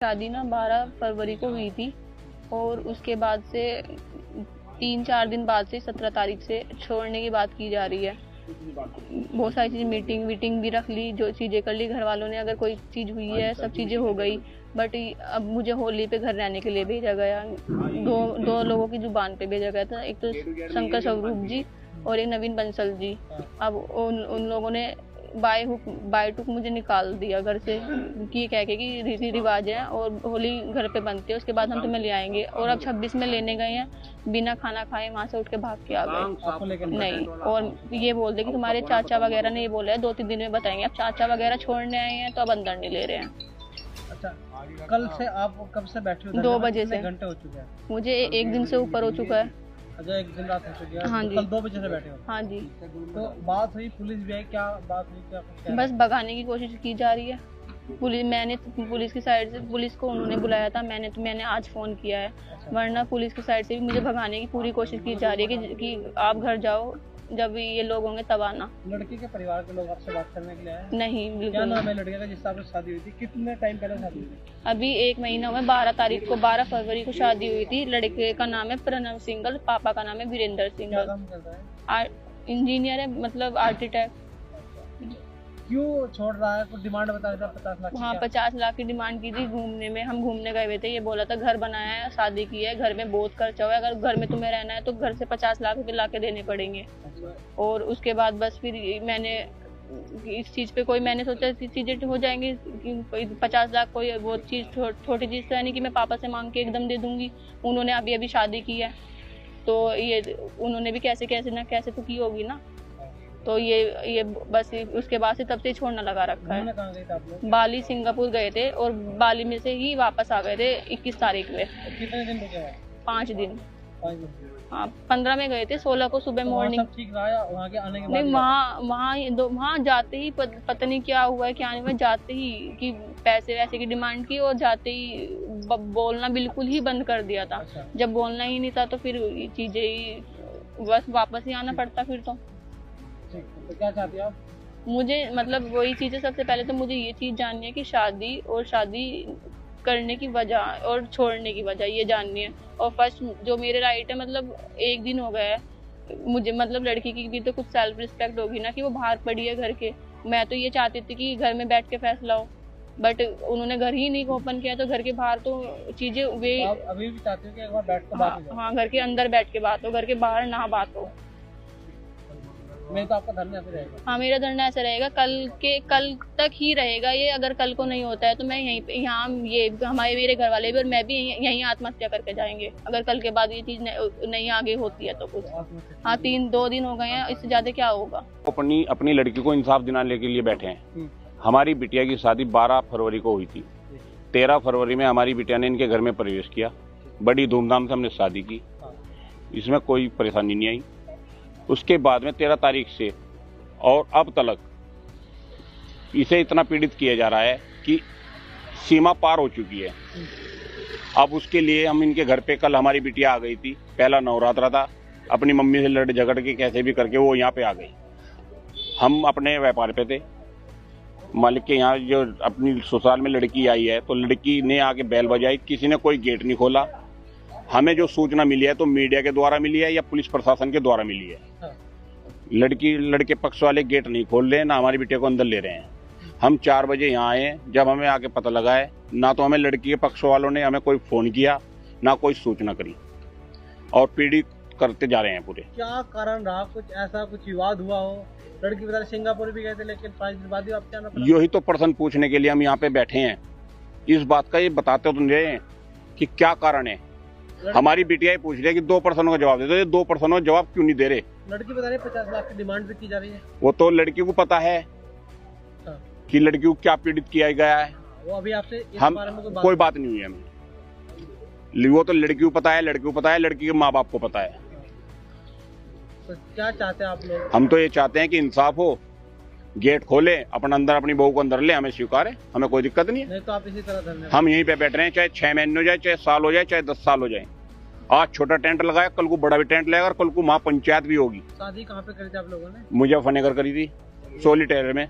शादी ना 12 फरवरी को हुई थी और उसके बाद से 3-4 दिन बाद से 17 तारीख से छोड़ने की बात की जा रही है। बहुत सारी चीज़ मीटिंग भी रख ली, जो चीज़ें कर ली घर वालों ने। अगर कोई चीज़ हुई है, सब चीज़ें हो गई, बट अब मुझे होली पे घर रहने के लिए भेजा गया। दो लोगों की जुबान पे भेजा गया था, एक तो शंकर स्वरूप जी और एक नवीन बंसल जी। अब उन लोगों ने बाय टुक मुझे निकाल दिया घर से कि कह के कि रीति रिवाज है और होली घर पे बनती है, उसके बाद हम तुम्हें ले आएंगे। और अब 26 में लेने गए हैं, बिना खाना खाए वहाँ से उठ के भाग के आ गए। नहीं, और ये बोल दे कि तुम्हारे चाचा वगैरह ने ये बोला है 2-3 दिन में बताएंगे। अब चाचा वगैरह छोड़ने आए हैं तो अब अंदर नहीं ले रहे हैं। अच्छा, कल से आप कब से बैठे हो? 2 बजे से। घंटे हो चुके हैं? मुझे 1 दिन से ऊपर हो चुका है। अच्छा, 1 दिन रात हो चुकी है। हाँ जी। कल 2 बजे से बैठे हो? हाँ जी। तो बात हुई, पुलिस भी आई, क्या बात हुई, क्या कुछ? बस भगाने की कोशिश की जा रही है। पुलिस की साइड से, पुलिस को उन्होंने बुलाया था, मैंने आज फ़ोन किया है। वरना पुलिस की साइड से भी मुझे भगाने की पूरी कोशिश की जा रही है कि आप घर जाओ, जब ये लोग होंगे तब आना। लड़की के परिवार के लोग आपसे बात करने के लिए आए? नहीं, बिल्कुल। क्या नाम है लड़के का जिससे आपकी शादी हुई थी? कितने टाइम पहले शादी हुई थी? अभी 1 महीना हुआ। 12 फरवरी को शादी हुई थी। लड़के का नाम है प्रणव सिंघल, पापा का नाम है वीरेंद्र क्या सिंघल। काम करता है? इंजीनियर है, मतलब आर्किटेक्ट। क्यों छोड़ रहा है? कुछ डिमांड बता रहा था 50 लाख? हाँ, 50 लाख की डिमांड की थी। घूमने में, हम घूमने गए हुए थे। ये बोला था घर बनाया है, शादी की है, घर में बहुत खर्चा हुआ है, अगर घर में तुम्हें रहना है तो घर से 50 लाख रुपए ला के देने पड़ेंगे। और उसके बाद बस फिर मैंने इस चीज़ पे मैंने सोचा चीज़ें हो जाएंगी कि 50 लाख कोई वो चीज़ छोटी चीज़ तो है नहीं कि मैं पापा से मांग के एकदम दे दूंगी। उन्होंने अभी शादी की है तो ये उन्होंने भी कैसे ना कैसे तो की होगी ना। तो ये बस उसके बाद से तब से छोड़ना लगा रखा है। कहाँ गए थे आप लोग? बाली, सिंगापुर गए थे और बाली में से ही वापस आ गए थे 21 तारीख में। कितने दिन रुके वहाँ? 5 दिन। 5 दिन। हाँ, 15 में गए थे, 16 को सुबह मॉर्निंग। सब ठीक रहा? वहाँ के आने के बाद? नहीं, वहाँ जाते ही पता नहीं क्या हुआ है, क्या नहीं हुआ। जाते ही कि पैसे वैसे की डिमांड की और जाते ही बोलना बिल्कुल ही बंद कर दिया था। अच्छा। जब बोलना ही नहीं था तो फिर चीजें ही बस वापस ही आना पड़ता फिर तो। तो क्या चाहती हो आप? मुझे मतलब वही चीज़ें, सबसे पहले तो मुझे ये चीज़ जाननी है कि शादी करने की वजह और छोड़ने की वजह ये जाननी है। और फर्स्ट जो मेरे राइट है, मतलब 1 दिन हो गया है मुझे, मतलब लड़की की भी तो कुछ सेल्फ रिस्पेक्ट होगी ना कि वो बाहर पड़ी है घर के। मैं तो ये चाहती थी कि घर में बैठ के फैसला हो, बट उन्होंने घर ही नहीं ओपन किया। तो घर के बाहर तो चीज़ें वे आप अभी भी चाहते हो कि एक बार बैठ कर बात हो जाए? हाँ, घर के अंदर बैठ के बात हो, घर के बाहर ना बात हो। मैं तो आपका धरना ऐसे रहेगा? हाँ, मेरा धरना ऐसा रहेगा, कल तक ही रहेगा ये। अगर कल को नहीं होता है तो मैं यहाँ मेरे घर वाले भी और मैं भी यहीं आत्महत्या करके जाएंगे, अगर कल के बाद ये चीज़ नहीं आगे होती है तो कुछ। हाँ, 2 दिन हो गए हैं, इससे ज़्यादा क्या होगा। अपनी लड़की को इंसाफ दिलाने के लिए बैठे हैं। हमारी बिटिया की शादी 12 फरवरी को हुई थी। 13 फरवरी में हमारी बिटिया ने इनके घर में प्रवेश किया। बड़ी धूमधाम से हमने शादी की, इसमें कोई परेशानी नहीं आई। उसके बाद में 13 तारीख से और अब तक इसे इतना पीड़ित किया जा रहा है कि सीमा पार हो चुकी है। अब उसके लिए हम इनके घर पे, कल हमारी बिटिया आ गई थी, पहला नवरात्रा था, अपनी मम्मी से लड़ झगड़ के कैसे भी करके वो यहाँ पे आ गई। हम अपने व्यापार पे थे, मालिक के यहाँ जो अपनी ससुराल में लड़की आई है तो लड़की ने आके बैल बजाई, किसी ने कोई गेट नहीं खोला। हमें जो सूचना मिली है तो मीडिया के द्वारा मिली है या पुलिस प्रशासन के द्वारा मिली है। लड़के पक्ष वाले गेट नहीं खोल रहे हैं, ना हमारी बिटिया को अंदर ले रहे हैं। हम 4 बजे यहाँ आए हैं, जब हमें आके पता लगा है, ना तो हमें लड़की के पक्ष वालों ने हमें कोई फोन किया, ना कोई सूचना करी, और पीड़ित करते जा रहे हैं पूरे। क्या कारण रहा? कुछ ऐसा कुछ विवाद हुआ हो? लड़की बता रही सिंगापुर भी गए थे, लेकिन 5 दिन बाद ही वापस आना पड़ा। यही तो प्रश्न पूछने के लिए हम यहाँ पे बैठे हैं। इस बात का ये बताते तो नहीं कि क्या कारण है। हमारी बिटिया पूछ रही है कि 2 प्रश्नों का जवाब दे दो, ये 2 प्रश्नों का जवाब क्यों नहीं दे रहे? लड़की बता रही 50 लाख की डिमांड भी की जा रही है। वो तो लड़की को पता है कि लड़की को क्या पीड़ित किया गया है। वो अभी आपसे इस हम बारे में कोई बात नहीं हुई हमें। वो तो लड़की को पता है, लड़की के माँ बाप को पता है। तो क्या चाहते हैं आप लोग? हम तो ये चाहते हैं कि इंसाफ हो, गेट खोले, अपन अंदर अपनी बहू को अंदर ले, हमें स्वीकार है, हमें कोई दिक्कत नहीं है। नहीं तो आप इसी तरह धरने? हम यहीं पे बैठ रहे हैं, चाहे 6 महीने हो जाए, चाहे साल हो जाए, चाहे 10 साल हो जाए। आज छोटा टेंट लगाया, कल को बड़ा भी टेंट लगेगा, और कल को महापंचायत भी होगी। शादी कहाँ पे करी थी आप लोगों ने? मुजफ्फरनगर करी थी, सोलिटेयर में।